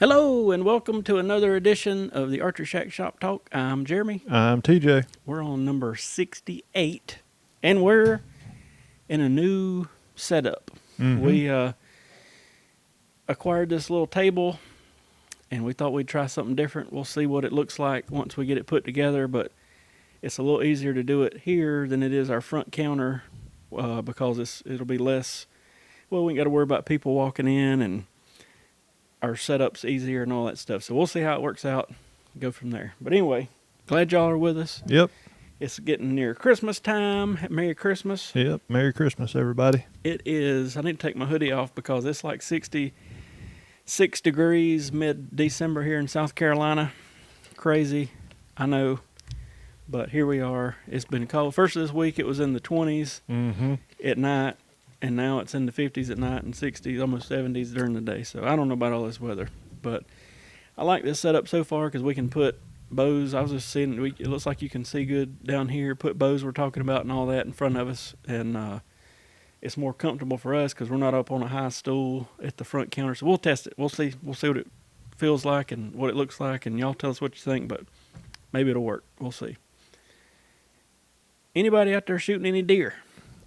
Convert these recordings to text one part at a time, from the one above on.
Hello and welcome to another edition of the Archeryshack Shop Talk. I'm Jeremy. I'm TJ. We're on number 68 and we're in a new setup. Mm-hmm. We acquired this little table and we thought we'd try something different. We'll see what it looks like once we get it put together, but it's a little easier to do it here than it is our front counter because it'll be less, well, we ain't got to worry about people walking in and our setup's easier and all that stuff. So we'll see how it works out. Go from there. But anyway, glad y'all are with us. Yep. It's getting near Christmas time. Merry Christmas. Yep. Merry Christmas, everybody. It is. I need to take my hoodie off because it's like 66 degrees mid-December here in South Carolina. Crazy, I know. But here we are. It's been cold. First of this week, it was in the 20s at night. And now it's in the 50s at night and 60s, almost 70s during the day. So I don't know about all this weather. But I like this setup so far because we can put bows. I was just seeing, it looks like you can see good down here. Put bows we're talking about and all that in front of us. And it's more comfortable for us because we're not up on a high stool at the front counter. So we'll test it. We'll see what it feels like and what it looks like. And y'all tell us what you think. But maybe it'll work. We'll see. Anybody out there shooting any deer?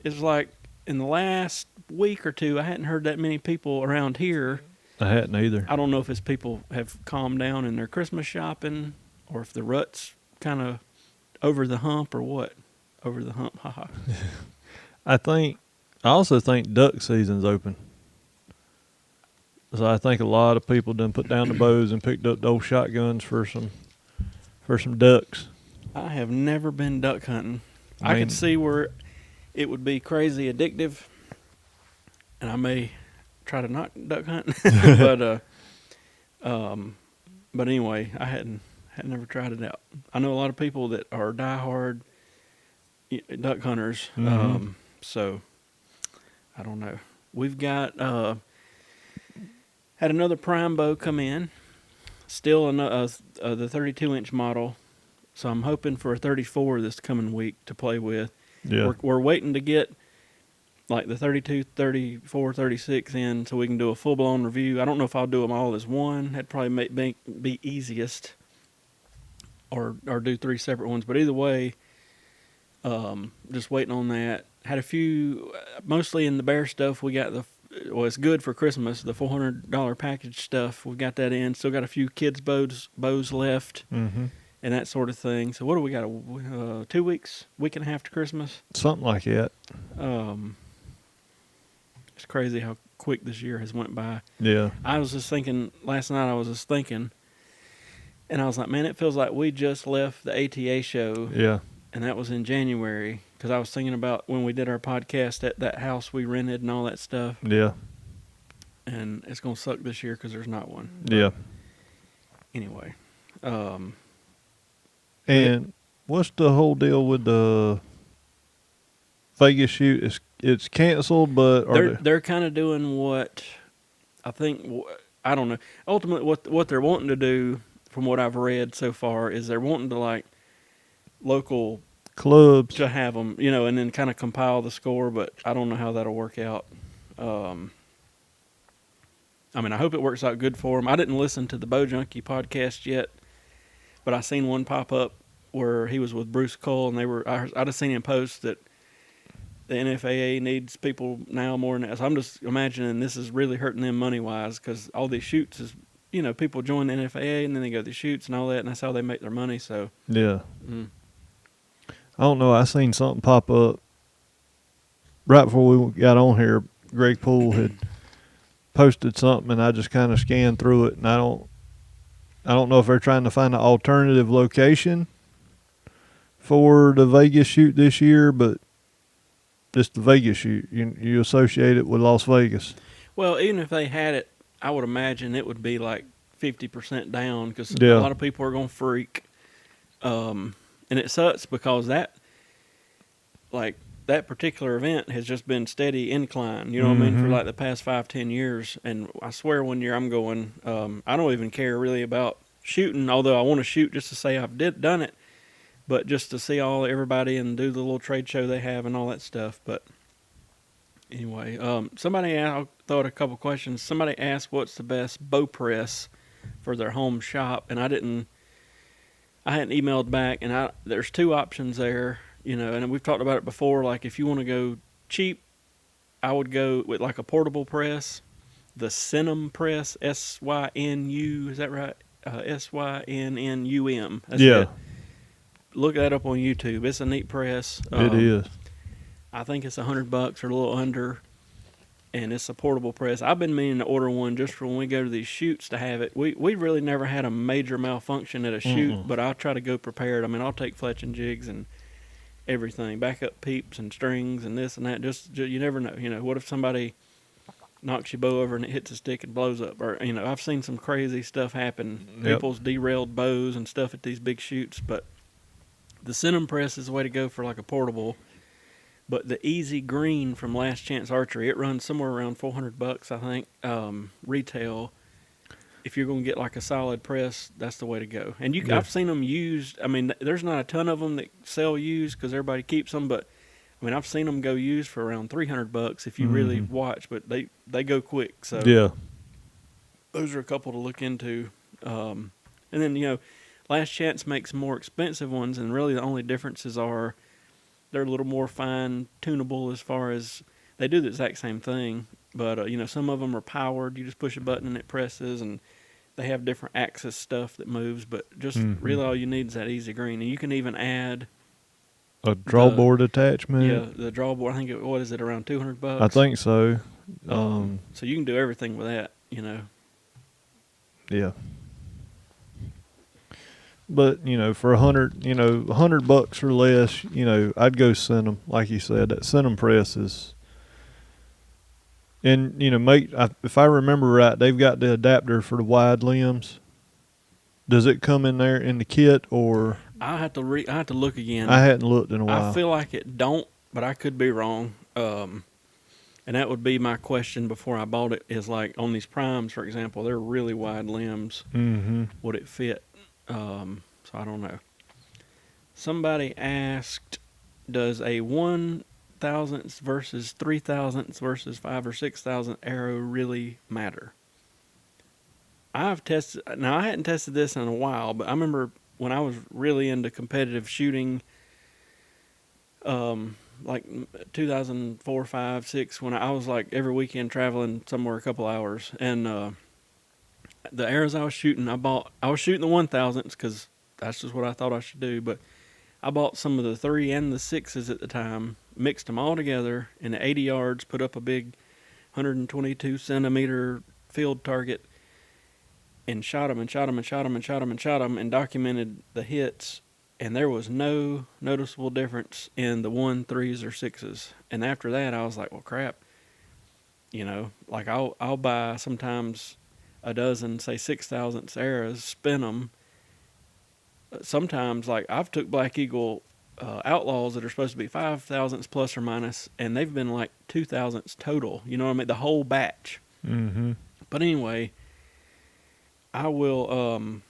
It's like, in the last week or two, I hadn't heard that many people around here. I hadn't either. I don't know if it's people have calmed down in their Christmas shopping or if the rut's kind of over the hump or what. Over the hump, haha. I also think duck season's open. So I think a lot of people done put down the bows and picked up the old shotguns for some ducks. I have never been duck hunting. I could see where it would be crazy addictive, and I may try to not duck hunt. But anyway, I had never tried it out. I know a lot of people that are diehard duck hunters. So I don't know. We've got had another prime bow come in, still the 32-inch model. So I'm hoping for a 34 this coming week to play with. Yeah. We're waiting to get like the 32, 34, 36 in so we can do a full-blown review. I don't know if I'll do them all as one. That'd probably be easiest, or do 3 separate ones. But either way, just waiting on that. Had a few, mostly in the bear stuff. We got it's good for Christmas, the $400 package stuff. We got that in. Still got a few kids' bows left. And that sort of thing. So what do we got? 2 weeks, week and a half to Christmas? Something like that. It's crazy how quick this year has went by. Yeah. I was just thinking, last night and I was like, man, it feels like we just left the ATA show. Yeah. And that was in January. Because I was thinking about when we did our podcast at that house we rented and all that stuff. Yeah. And it's going to suck this year because there's not one. Yeah. Anyway. And what's the whole deal with the Vegas shoot? It's canceled, but they're kind of doing what I think. I don't know. Ultimately, what they're wanting to do, from what I've read so far, is they're wanting to like local clubs to have them, and then kind of compile the score. But I don't know how that'll work out. I hope it works out good for them. I didn't listen to the Bow Junkie podcast yet. But I seen one pop up where he was with Bruce Cole, and I just seen him post that the NFAA needs people now more than that. So I'm just imagining this is really hurting them money-wise because all these shoots is, people join the NFAA, and then they go to the shoots and all that, and that's how they make their money. So yeah. I don't know. I seen something pop up right before we got on here. Greg Poole had posted something, and I just kind of scanned through it, and I don't know if they're trying to find an alternative location for the Vegas shoot this year, but just the Vegas shoot. You associate it with Las Vegas. Well, even if they had it, I would imagine it would be like 50% down because a lot of people are going to freak. And it sucks because that particular event has just been steady incline, what I mean, for like the past 5-10 years. And I swear one year I'm going, I don't even care really about shooting, although I want to shoot just to say I've done it, but just to see everybody and do the little trade show they have and all that stuff. But anyway, I'll throw out a couple questions. Somebody asked what's the best bow press for their home shop, and I hadn't emailed back, and there's two options there, you know, and we've talked about it before. Like if you want to go cheap, I would go with like a portable press, the Synum press, SYNU, is that right? SYNNUM. That's Yeah. it. Look that up on YouTube. It's a neat press. It is. I think it's $100 or a little under, and it's a portable press. I've been meaning to order one just for when we go to these shoots to have it. We really never had a major malfunction at a shoot, but I'll try to go prepared. I mean, I'll take fletching jigs and everything, backup peeps and strings and this and that. Just you never know. You know, what if somebody knocks your bow over and it hits a stick and blows up? Or, you know, I've seen some crazy stuff happen. Yep. People's derailed bows and stuff at these big shoots. But the Synum press is the way to go for like a portable. But the Easy Green from Last Chance Archery, it runs somewhere around $400, I think, retail. If you're going to get like a solid press, that's the way to go. And I've seen them used. I mean, there's not a ton of them that sell used because everybody keeps them. But I mean, I've seen them go used for around $300 if you really watch. But they go quick. So Yeah. those are a couple to look into. And then, you know, Last Chance makes more expensive ones, and really the only differences are they're a little more fine tunable as far as they do the exact same thing, but you know, some of them are powered. You just push a button and it presses, and they have different axis stuff that moves. But just really all you need is that Easy Green, and you can even add a drawboard attachment. Yeah, the drawboard. I think what is it, around $200? I think so. So you can do everything with that, you know. Yeah. But, you know, for $100 or less, you know, I'd go Synum. Like you said, that Synum press is, and, you know, if I remember right, they've got the adapter for the wide limbs. Does it come in there in the kit, or? I have to look again. I hadn't looked in a while. I feel like it don't, but I could be wrong. And that would be my question before I bought it, is like on these primes, for example, they're really wide limbs. Would it fit? So I don't know. Somebody asked, does a 1/1000th versus 3/1000th versus 5 or 6,000 arrow really matter? I hadn't tested this in a while, but I remember when I was really into competitive shooting, like 2004, 5, 6, when I was like every weekend traveling somewhere a couple hours, and the arrows I was shooting, I was shooting the 1/1000ths because that's just what I thought I should do. But I bought some of the 3 and the 6s at the time, mixed them all together in 80 yards, put up a big 122 centimeter field target, and shot them and shot them and shot them and shot them and shot them, and documented the hits. And there was no noticeable difference in the 1, 3s, or 6s. And after that, I was like, well, crap. You know, like I'll buy sometimes a dozen, say 6,000th arrows, spin them. Sometimes, like I've took Black Eagle Outlaws that are supposed to be 5,000ths plus or minus, and they've been like 2,000ths total. You know what I mean? The whole batch. But anyway, I will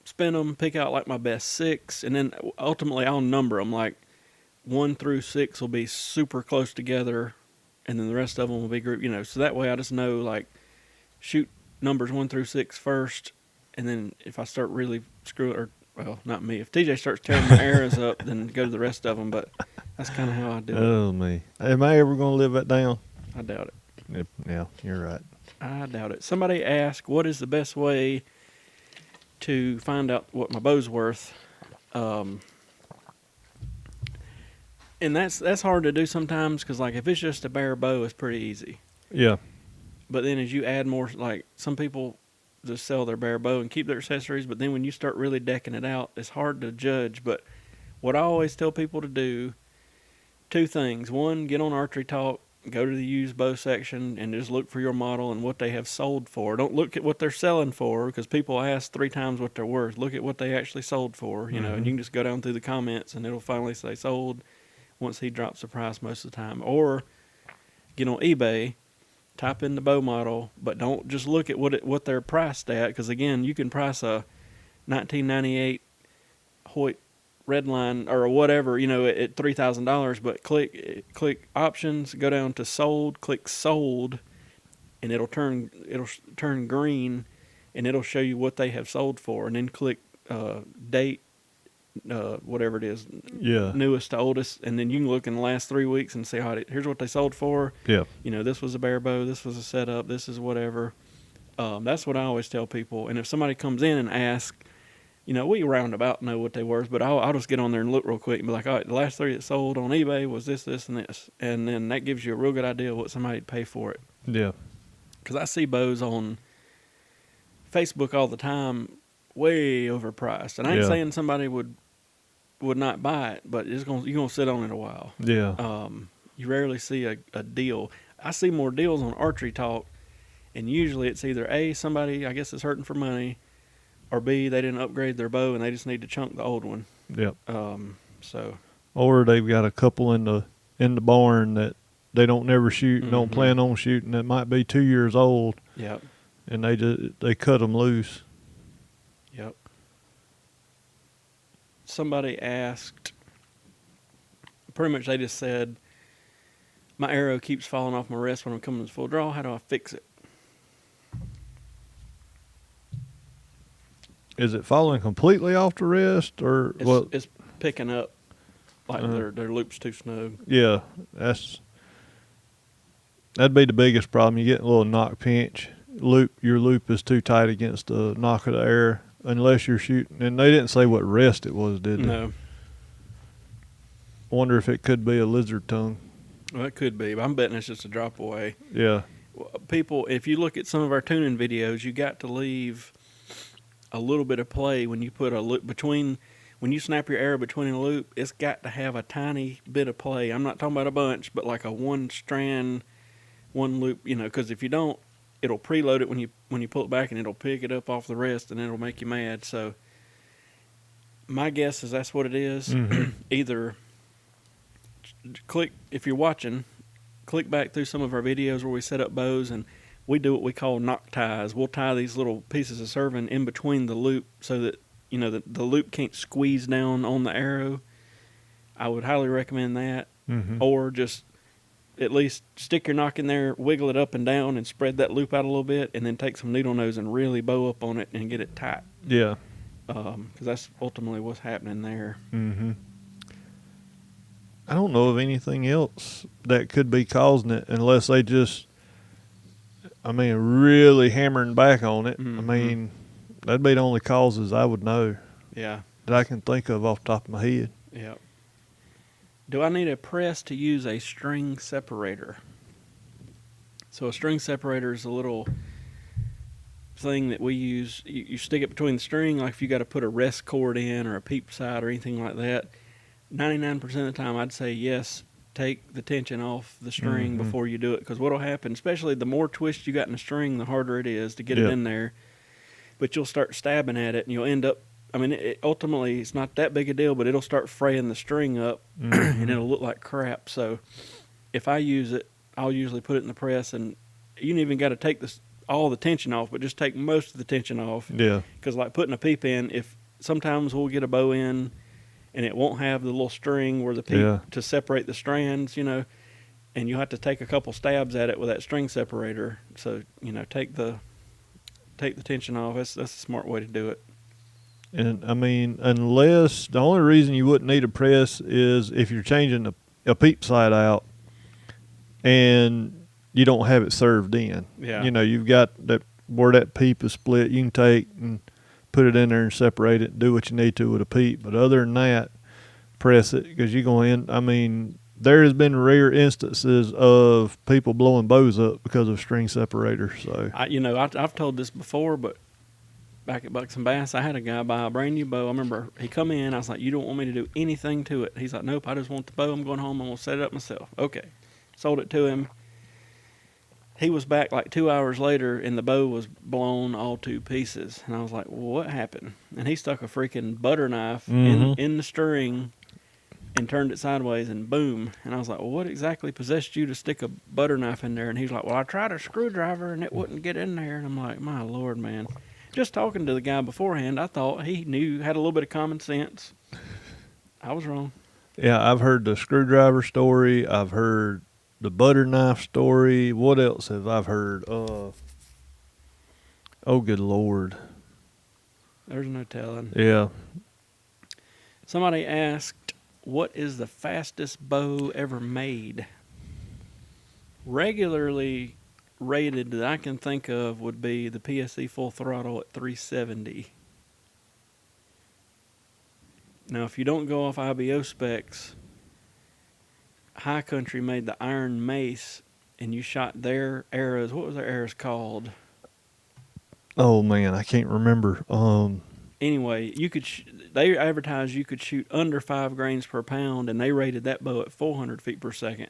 spin them, pick out like my best 6, and then ultimately I'll number them. Like 1 through 6 will be super close together, and then the rest of them will be grouped. You know, so that way I just know, like, shoot numbers 1 through 6 first, and then if I start really screwing, or well, not me. If TJ starts tearing my arrows up, then go to the rest of them. But that's kind of how I do it. Oh, me. Am I ever going to live that down? I doubt it. Yeah, you're right. I doubt it. Somebody asked, what is the best way to find out what my bow's worth? And that's hard to do sometimes, because, like, if it's just a bare bow, it's pretty easy. Yeah. But then as you add more, like, some people just sell their bare bow and keep their accessories, but then when you start really decking it out, it's hard to judge. But what I always tell people to do, 2 things. 1, get on Archery Talk, go to the used bow section, and just look for your model and what they have sold for. Don't look at what they're selling for, because people ask 3 times what they're worth. Look at what they actually sold for, you know, and you can just go down through the comments and it'll finally say sold once he drops the price most of the time. Or get on eBay, type in the bow model, but don't just look at what they're priced at, because again, you can price a 1998 Hoyt Redline or whatever, you know, at $3,000, but click options, go down to sold, click sold, and it'll turn green, and it'll show you what they have sold for, and then click date, whatever it is, Yeah. newest to oldest, and then you can look in the last 3 weeks and see here's what they sold for. Yeah. You know, this was a bare bow, this was a setup, this is whatever. That's what I always tell people. And if somebody comes in and asks, you know, we roundabout know what they were, but I'll just get on there and look real quick and be like, all right, the last 3 that sold on eBay was this, this, and this. And then that gives you a real good idea of what somebody'd pay for it. Yeah. Because I see bows on Facebook all the time way overpriced. And I ain't saying somebody would not buy it, but you're going to sit on it a while. Yeah. You rarely see a deal. I see more deals on Archery Talk, and usually it's either A, somebody, I guess, is hurting for money, or B, they didn't upgrade their bow and they just need to chunk the old one. Yep. So. Or they've got a couple in the barn that they don't never shoot and don't plan on shooting. That might be 2 years old. Yep. And they cut them loose. Yep. Somebody asked, pretty much they just said, my arrow keeps falling off my wrist when I'm coming to full draw. How do I fix it? Is it falling completely off the wrist, or what? It's picking up, like their loop's too snug. Yeah, that'd be the biggest problem. You get a little knock pinch. Your loop is too tight against the knock of the air, unless you're shooting. And they didn't say what wrist it was, did they? No. I wonder if it could be a lizard tongue. Well, it could be, but I'm betting it's just a drop away. Yeah. People, if you look at some of our tuning videos, you got to leave a little bit of play when you put a loop between, when you snap your arrow between a loop, it's got to have a tiny bit of play. I'm not talking about a bunch, but like a one strand, one loop, you know, because if you don't, it'll preload it when you pull it back, and it'll pick it up off the wrist, and it'll make you mad. So my guess is that's what it is. Mm-hmm. Either click, if you're watching, click back through some of our videos where we set up bows, and we do what we call knock ties. We'll tie these little pieces of serving in between the loop so that, you know, the loop can't squeeze down on the arrow. I would highly recommend that. Mm-hmm. Or just at least stick your knock in there, wiggle it up and down, and spread that loop out a little bit, and then take some needle nose and really bow up on it and get it tight. Yeah. Because that's ultimately what's happening there. Mm-hmm. I don't know of anything else that could be causing it, unless they just, really hammering back on it. Mm-hmm. That'd be the only causes I would know. Yeah. That I can think of off the top of my head. Yeah. Do I need a press to use a string separator? So a string separator is a little thing that we use. You stick it between the string, like if you got to put a rest cord in or a peep sight or anything like that. 99% of the time, I'd say yes, take the tension off the string before you do it, because what'll happen, especially the more twist you got in the string, the harder it is to get it in there. But you'll start stabbing at it, and you'll end up, ultimately, it's not that big a deal, but it'll start fraying the string up, and it'll look like crap. So if I use it, I'll usually put it in the press, and you ain't even got to take all the tension off, but just take most of the tension off. Yeah. Because like putting a peep in, sometimes we'll get a bow in, and it won't have the little string where the peep to separate the strands, you know, and you'll have to take a couple stabs at it with that string separator. So, you know, take the tension off. That's a smart way to do it. And unless the only reason you wouldn't need a press is if you're changing a peep sight out and you don't have it served in. Yeah. You know, you've got that where that peep is split, you can take and put it in there and separate it and do what you need to with a peep. But other than that, press it, because you're going in. There has been rare instances of people blowing bows up because of string separators. So I've told this before, but back at Bucks and Bass, I had a guy buy a brand new bow. I remember he come in. I was like, "You don't want me to do anything to it?" He's like, "Nope, I just want the bow. I'm going home. I'm gonna set it up myself." Okay, sold it to him. He was back like 2 hours later, and the bow was blown all to pieces. And I was like, well, what happened? And he stuck a freaking butter knife in the string and turned it sideways, and boom. And I was like, well, what exactly possessed you to stick a butter knife in there? And he's like, well, I tried a screwdriver, and it wouldn't get in there. And I'm like, my Lord, man. Just talking to the guy beforehand, I thought he had a little bit of common sense. I was wrong. Yeah, I've heard the screwdriver story. I've heard the butter knife story. What else have I heard? Oh, good Lord. There's no telling. Yeah. Somebody asked, what is the fastest bow ever made? Regularly rated that I can think of would be the PSE full throttle at 370. Now, if you don't go off IBO specs, High Country made the Iron Mace, and you shot their arrows. What was their arrows called? Oh man, I can't remember. Anyway, they advertised you could shoot under 5 grains per pound, and they rated that bow at 400 feet per second.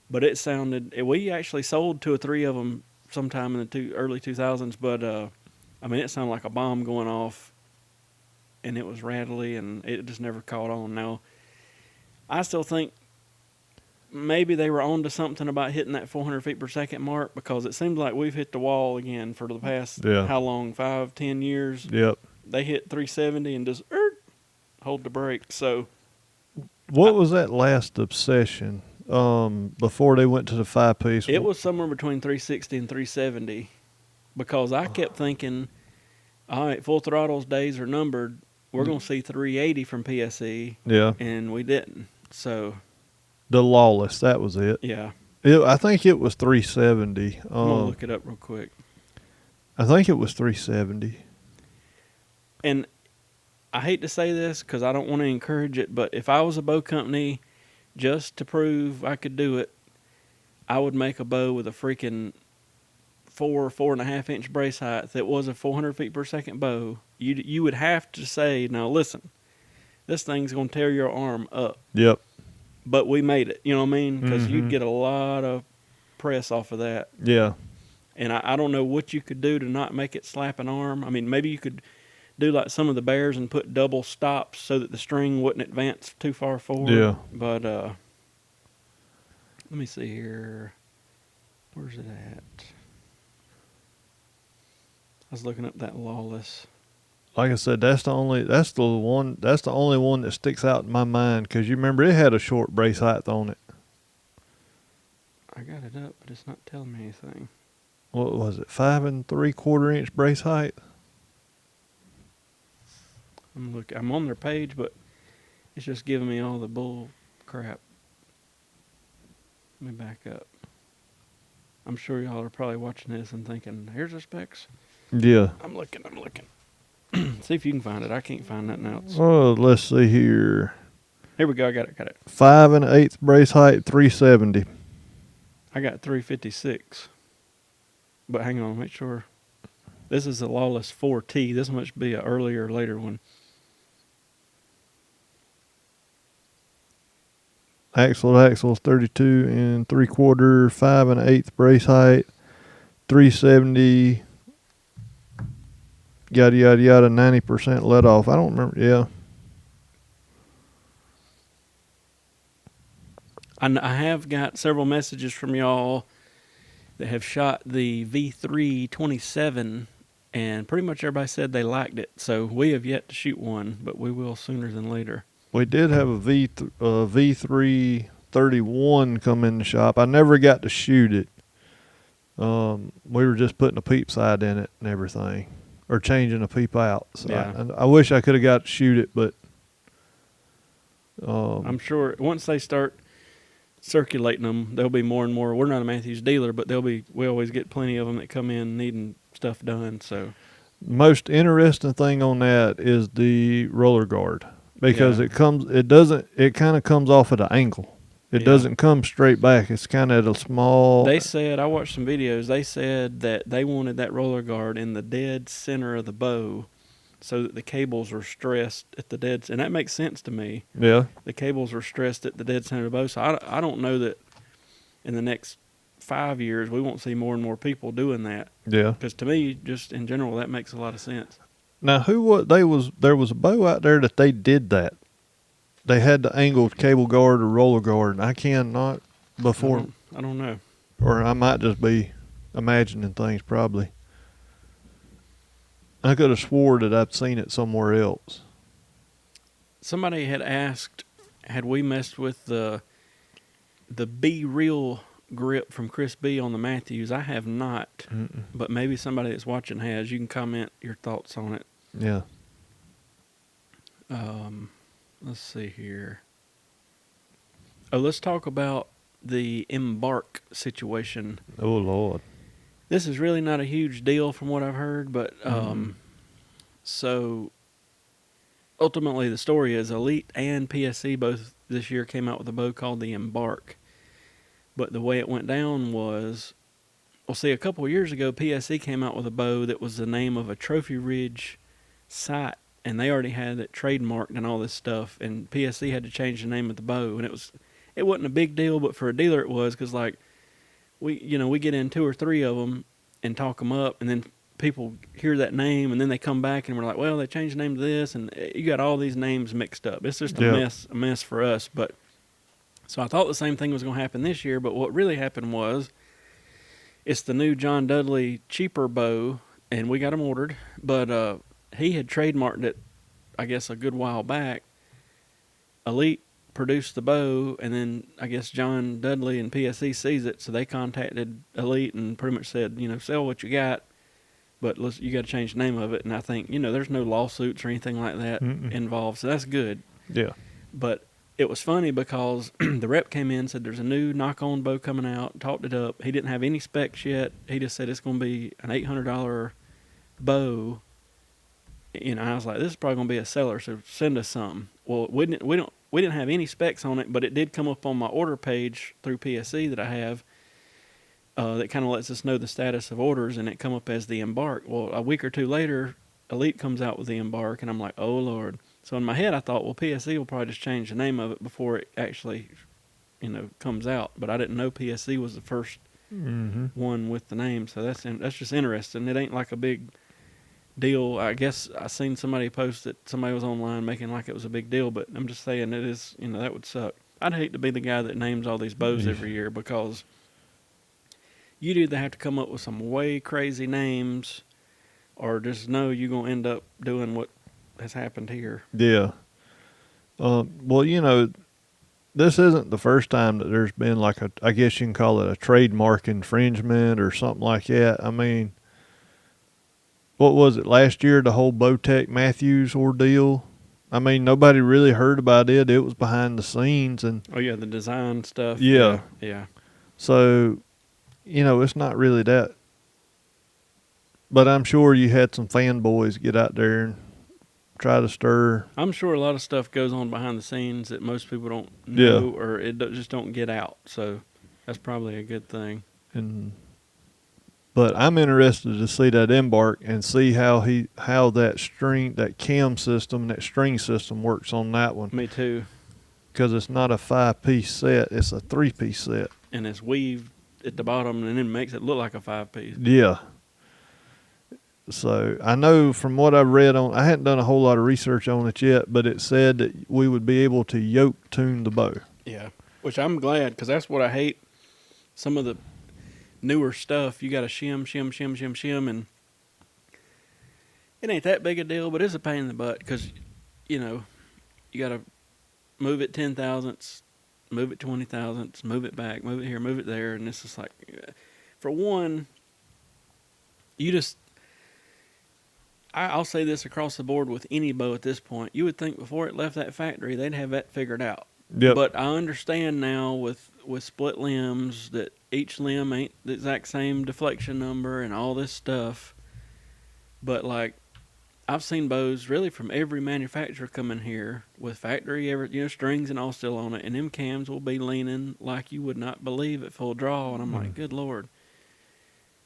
But it sounded, we actually sold 2 or 3 of them sometime in the early 2000s, but I mean, it sounded like a bomb going off, and it was rattly, and it just never caught on. Now, I still think maybe they were on to something about hitting that 400 feet per second mark, because it seems like we've hit the wall again for the past, how long, 5-10 years? Yep. They hit 370 and just hold the brake. So, what was that last obsession before they went to the 5-piece? It was somewhere between 360 and 370, because I kept thinking, all right, full throttle's days are numbered. We're going to see 380 from PSE. Yeah. And we didn't. So, the Lawless, that was it. Yeah. I think it was 370. I'm going to look it up real quick. I think it was 370. And I hate to say this because I don't want to encourage it, but if I was a bow company, just to prove I could do it, I would make a bow with a freaking 4.5 inch brace height that was a 400 feet per second bow. You would have to say, now listen, this thing's going to tear your arm up. Yep. But we made it, you know what I mean? Because you'd get a lot of press off of that. Yeah. And I don't know what you could do to not make it slap an arm. I mean, maybe you could do like some of the bears and put double stops so that the string wouldn't advance too far forward. Yeah. But let me see here. Where's it at? I was looking up that Lawless. Like I said, that's the only one that sticks out in my mind, because you remember it had a short brace height on it. I got it up, but it's not telling me anything. What was it? 5 3/4 inch brace height. I'm on their page, but it's just giving me all the bull crap. Let me back up. I'm sure y'all are probably watching this and thinking, here's the specs. Yeah. I'm looking. See if you can find it. I can't find nothing else. Oh, let's see here. Here we go. I got it. 5 1/8 brace height, 370. I got 356. But hang on, make sure. This is the Lawless 4T. This must be an earlier or later one. Axle 32 3/4, 5 1/8 brace height, 370. Yada yada yada, 90% let off. I don't remember. Yeah. I have got several messages from y'all that have shot the V327, and pretty much everybody said they liked it. So we have yet to shoot one, but we will sooner than later. We did have a V331 come in the shop. I never got to shoot it. We were just putting a peep side in it and everything, or changing a peep out. So yeah. I wish I could have got to shoot it, but I'm sure once they start circulating them, there'll be more and more. We're not a Matthews dealer, but we always get plenty of them that come in needing stuff done. So most interesting thing on that is the roller guard, because it kind of comes off at an angle. It doesn't come straight back. It's kind of at a small. They said, I watched some videos, they said that they wanted that roller guard in the dead center of the bow so that the cables are stressed at the dead, and that makes sense to me. Yeah. The cables are stressed at the dead center of the bow. So I don't know that in the next 5 years we won't see more and more people doing that. Yeah. Because to me, just in general, that makes a lot of sense. Now, there was a bow out there that they did that. They had the angled cable guard or roller guard, and I cannot before. I don't know. Or I might just be imagining things, probably. I could have swore that I'd seen it somewhere else. Somebody had asked, had we messed with the Be Real grip from Chris B on the Matthews. I have not, but maybe somebody that's watching has. You can comment your thoughts on it. Yeah. Let's see here. Oh, let's talk about the Embark situation. Oh, Lord. This is really not a huge deal from what I've heard, but so ultimately the story is Elite and PSE both this year came out with a bow called the Embark. But the way it went down was, well, see, a couple of years ago, PSE came out with a bow that was the name of a Trophy Ridge sight, and they already had it trademarked and all this stuff, and PSE had to change the name of the bow, and it wasn't a big deal, but for a dealer it was, because like we get in 2 or 3 of them and talk them up, and then people hear that name, and then they come back and we're like, well, they changed the name to this, and you got all these names mixed up. It's just a mess for us. But so I thought the same thing was going to happen this year, but what really happened was it's the new John Dudley cheaper bow, and we got them ordered, but he had trademarked it, I guess, a good while back. Elite produced the bow, and then I guess John Dudley and PSE sees it, so they contacted Elite and pretty much said, sell what you got, but you got to change the name of it. And I think, there's no lawsuits or anything like that involved, so that's good. Yeah. But it was funny because the rep came in and said there's a new knock-on bow coming out, talked it up. He didn't have any specs yet. He just said it's going to be an $800 bow. I was like, this is probably going to be a seller, so send us something. Well, we didn't have any specs on it, but it did come up on my order page through PSE that I have that kind of lets us know the status of orders, and it come up as the Embark. Well, a week or 2 later, Elite comes out with the Embark, and I'm like, oh, Lord. So in my head, I thought, well, PSE will probably just change the name of it before it actually, comes out. But I didn't know PSE was the first one with the name, so that's just interesting. It ain't like a big deal. I guess I seen somebody post that somebody was online making like it was a big deal, but I'm just saying it is, that would suck. I'd hate to be the guy that names all these bows every year, because you'd either have to come up with some way crazy names or just know you're going to end up doing what has happened here. Yeah. Well, this isn't the first time that there's been like I guess you can call it a trademark infringement or something like that. I mean, what was it last year, the whole Bowtech Matthews ordeal? I mean, nobody really heard about it. It was behind the scenes. And oh, yeah, the design stuff. Yeah. Yeah. So, it's not really that. But I'm sure you had some fanboys get out there and try to stir. I'm sure a lot of stuff goes on behind the scenes that most people don't know, or it just don't get out. So that's probably a good thing. But I'm interested to see that Embark and see how that cam system, that string system works on that one. Me too. Because it's not a 5-piece set; it's a 3-piece set. And it's weaved at the bottom, and then makes it look like a 5-piece. Yeah. So I know from what I've read I hadn't done a whole lot of research on it yet, but it said that we would be able to yoke tune the bow. Yeah, which I'm glad, because that's what I hate. Some of the newer stuff, you got to shim, and it ain't that big a deal, but it's a pain in the butt, because, you got to move it 10 thousandths, move it 20 thousandths, move it back, move it here, move it there, and it's just like, for one, I'll say this across the board with any bow at this point. You would think before it left that factory, they'd have that figured out. Yep. But I understand now with split limbs that each limb ain't the exact same deflection number and all this stuff. But like, I've seen bows really from every manufacturer come in here with factory, strings and all still on it, and them cams will be leaning like you would not believe at full draw. And I'm like, good Lord.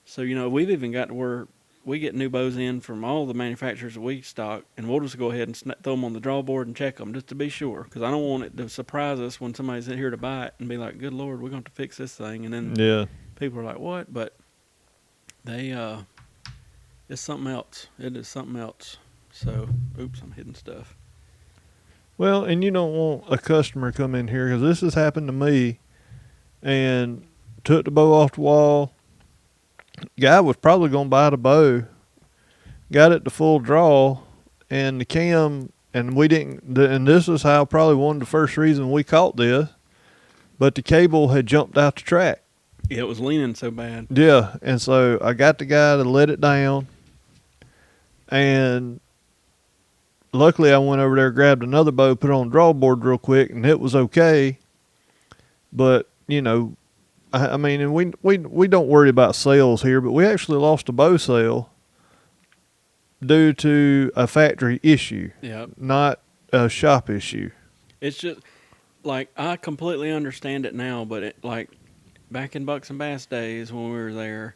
So, we've even got to where we get new bows in from all the manufacturers that we stock, and we'll just go ahead and throw them on the draw board and check them just to be sure, because I don't want it to surprise us when somebody's in here to buy it and be like, good Lord, we're going to fix this thing. And then people are like, what? But they, it's something else. It is something else. So, oops, I'm hitting stuff. Well, and you don't want a customer come in here, because this has happened to me, and took the bow off the wall. Guy was probably going to buy the bow, got it to full draw, and the cam, and we didn't, and this is probably one of the first reasons we caught this, but the cable had jumped out the track. Yeah, it was leaning so bad. Yeah, and so I got the guy to let it down, and luckily I went over there, grabbed another bow, put it on the draw board real quick, and it was okay. But I mean, and we don't worry about sales here, but we actually lost a bow sale due to a factory issue, not a shop issue. It's just like I completely understand it now, but like back in Bucks and Bass days when we were there,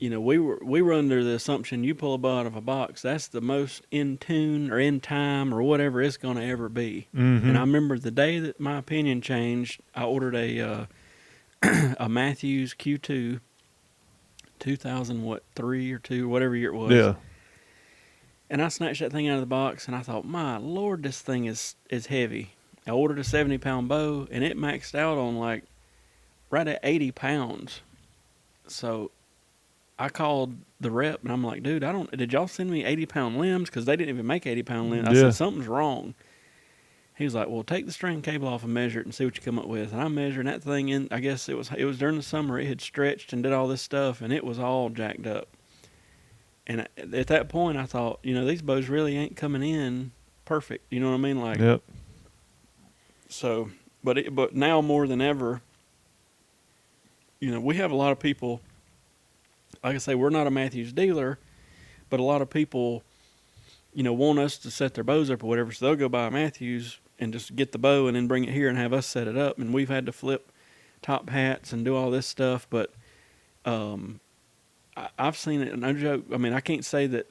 we were under the assumption you pull a bow out of a box, that's the most in tune or in time or whatever it's going to ever be. Mm-hmm. And I remember the day that my opinion changed, I ordered a Matthews Q2, 2003 or 2, whatever year it was. Yeah. And I snatched that thing out of the box, and I thought, my Lord, this thing is heavy. I ordered a 70-pound bow, and it maxed out on like right at 80 pounds. So I called the rep, and I'm like, dude, did y'all send me 80-pound limbs? Because they didn't even make 80-pound limbs. I said, something's wrong. He was like, well, take the string cable off and measure it and see what you come up with. And I measured that thing in, I guess it was during the summer. It had stretched and did all this stuff, and it was all jacked up. And at that point, I thought, these bows really ain't coming in perfect. You know what I mean? Like, yep. So, but now more than ever, we have a lot of people. Like I say, we're not a Matthews dealer, but a lot of people, want us to set their bows up or whatever. So they'll go buy a Matthews and just get the bow and then bring it here and have us set it up. And we've had to flip top hats and do all this stuff, but I've seen it, no joke. I mean, I can't say that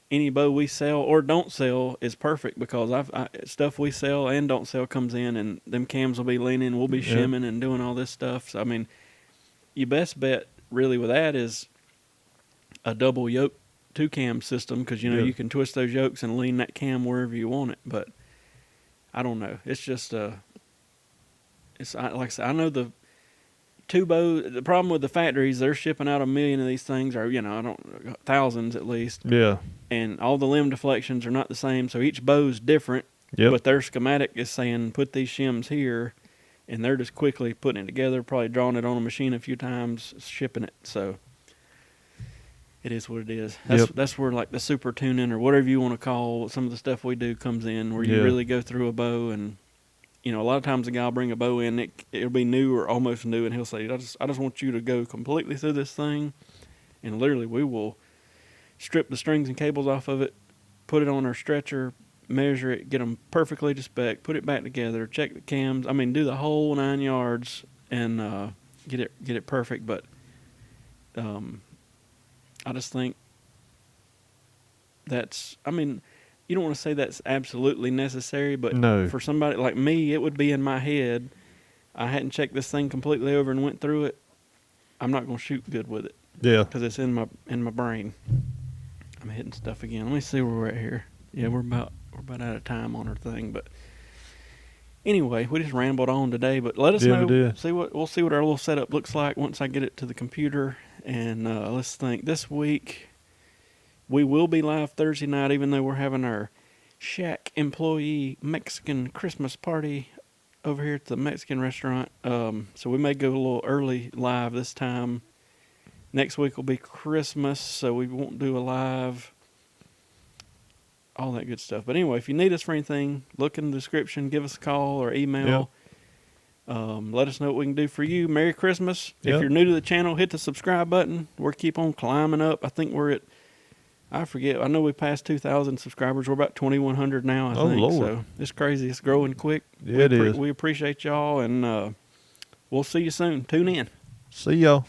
any bow we sell or don't sell is perfect, because stuff we sell and don't sell comes in, and them cams will be leaning, we'll be shimming and doing all this stuff. So, I mean, your best bet really with that is a double yoke 2-cam system, because, you can twist those yokes and lean that cam wherever you want it. But I don't know. It's just, like I said, I know the problem with the factories, they're shipping out 1 million of these things, or thousands at least. Yeah. And all the limb deflections are not the same, so each bow's different. Yep. But their schematic is saying put these shims here, and they're just quickly putting it together, probably drawing it on a machine a few times, shipping it. So it is what it is. That's where like the super tuning or whatever you want to call some of the stuff we do comes in, where you really go through a bow. And a lot of times a guy will bring a bow in, it'll be new or almost new, and he'll say, I just want you to go completely through this thing. And literally we will strip the strings and cables off of it, put it on our stretcher, measure it, get them perfectly to spec, put it back together, check the cams. I mean, do the whole 9 yards and get it perfect. But I just think you don't want to say that's absolutely necessary, but for somebody like me, it would be in my head. I hadn't checked this thing completely over and went through it. I'm not going to shoot good with it. Yeah. Because it's in my brain. I'm hitting stuff again. Let me see where we're at here. Yeah, we're about out of time on our thing, but anyway, we just rambled on today. But let us know. We'll see what our little setup looks like once I get it to the computer. And let's think. This week we will be live Thursday night, even though we're having our Shack employee Mexican Christmas party over here at the Mexican restaurant. So we may go a little early live this time. Next week will be Christmas, so we won't do a live. All that good stuff. But anyway, if you need us for anything, look in the description, give us a call or email. Let us know what we can do for you. Merry Christmas. If you're new to the channel, hit the subscribe button. We're keep on climbing up. I think we're at, I know we passed 2,000 subscribers. We're about 2,100 now, I think. Lord. So it's crazy. It's growing quick. Yeah, it is. We appreciate y'all, and we'll see you soon. Tune in. See y'all.